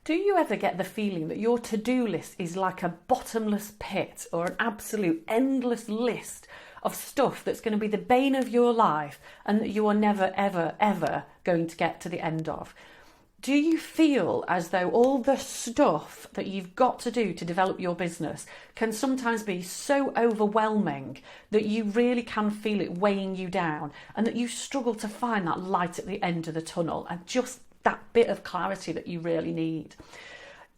Do you ever get the feeling that your to-do list is like a bottomless pit or an absolute endless list of stuff that's going to be the bane of your life and that you are never, ever, ever going to get to the end of? Do you feel as though all the stuff that you've got to do to develop your business can sometimes be so overwhelming that you really can feel it weighing you down and that you struggle to find that light at the end of the tunnel and just that bit of clarity that you really need?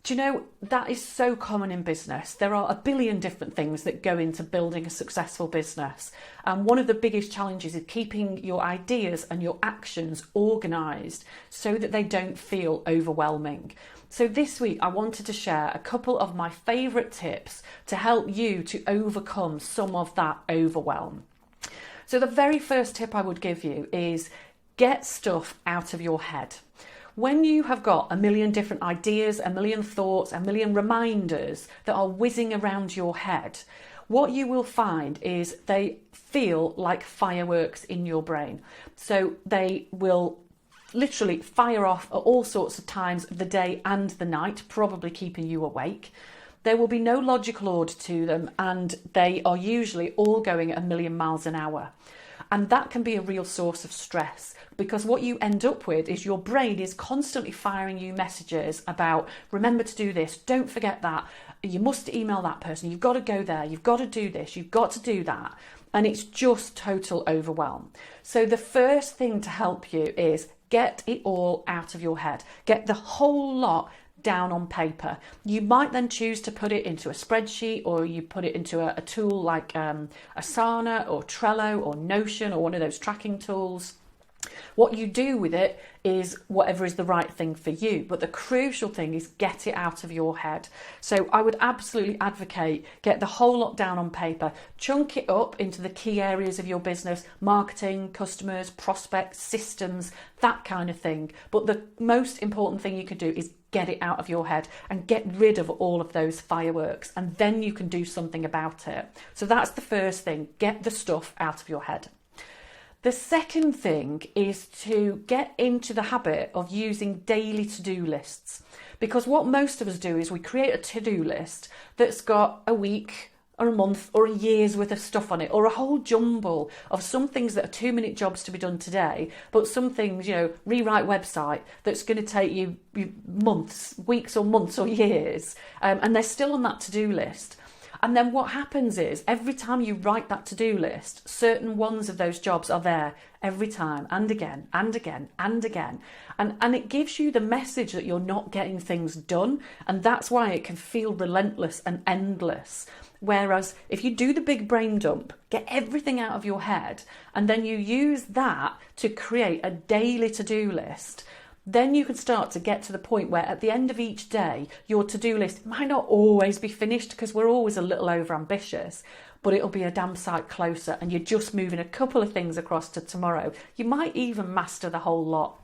Do you know, that is so common in business. There are a billion different things that go into building a successful business. And one of the biggest challenges is keeping your ideas and your actions organised so that they don't feel overwhelming. So this week, I wanted to share a couple of my favourite tips to help you to overcome some of that overwhelm. So the very first tip I would give you is get stuff out of your head. When you have got a million different ideas, a million thoughts, a million reminders that are whizzing around your head, what you will find is they feel like fireworks in your brain. So they will literally fire off at all sorts of times of the day and the night, probably keeping you awake. There will be no logical order to them, and they are usually all going at a million miles an hour. And that can be a real source of stress, because what you end up with is your brain is constantly firing you messages about, remember to do this, don't forget that, you must email that person, you've got to go there, you've got to do this, you've got to do that. And it's just total overwhelm. So the first thing to help you is get it all out of your head. Get the whole lot down on paper. You might then choose to put it into a spreadsheet, or you put it into a tool like Asana or Trello or Notion or one of those tracking tools. What you do with it is whatever is the right thing for you. But the crucial thing is get it out of your head. So I would absolutely advocate get the whole lot down on paper. Chunk it up into the key areas of your business: marketing, customers, prospects, systems, that kind of thing. But the most important thing you can do is get it out of your head and get rid of all of those fireworks, and then you can do something about it. So that's the first thing, get the stuff out of your head. The second thing is to get into the habit of using daily to-do lists, because what most of us do is we create a to-do list that's got a week or a month or a year's worth of stuff on it, or a whole jumble of some things that are 2-minute jobs to be done today, but some things, rewrite website, that's going to take you months, weeks or months or years, and they're still on that to-do list. And then what happens is every time you write that to-do list, certain ones of those jobs are there every time, and again and again and again. And it gives you the message that you're not getting things done. And that's why it can feel relentless and endless. Whereas if you do the big brain dump, get everything out of your head, and then you use that to create a daily to-do list, then you can start to get to the point where at the end of each day, your to-do list might not always be finished, because we're always a little over-ambitious, but it'll be a damn sight closer, and you're just moving a couple of things across to tomorrow. You might even master the whole lot.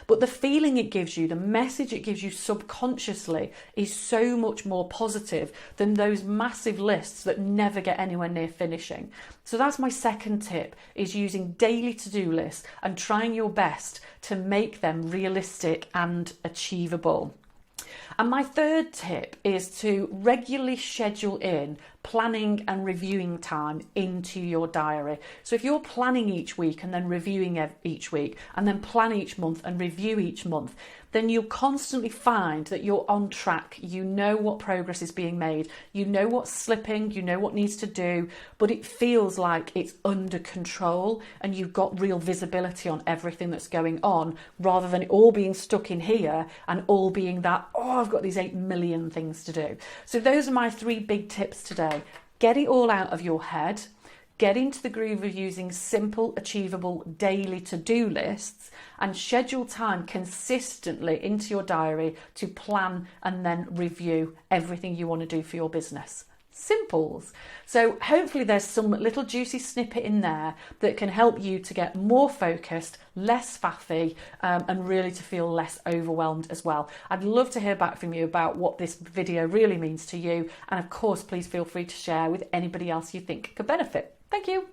But the feeling it gives you, the message it gives you subconsciously, is so much more positive than those massive lists that never get anywhere near finishing. So that's my second tip, is using daily to-do lists and trying your best to make them realistic and achievable. And my third tip is to regularly schedule in planning and reviewing time into your diary. So if you're planning each week and then reviewing each week, and then plan each month and review each month, then you'll constantly find that you're on track. You know what progress is being made, you know what's slipping, you know what needs to do, but it feels like it's under control and you've got real visibility on everything that's going on, rather than it all being stuck in here and all being that, I've got these 8 million things to do. So those are my 3 big tips today. Get it all out of your head. Get into the groove of using simple, achievable daily to-do lists, and schedule time consistently into your diary to plan and then review everything you want to do for your business. Simples. So hopefully there's some little juicy snippet in there that can help you to get more focused, less faffy, and really to feel less overwhelmed as well. I'd love to hear back from you about what this video really means to you. And of course, please feel free to share with anybody else you think could benefit. Thank you.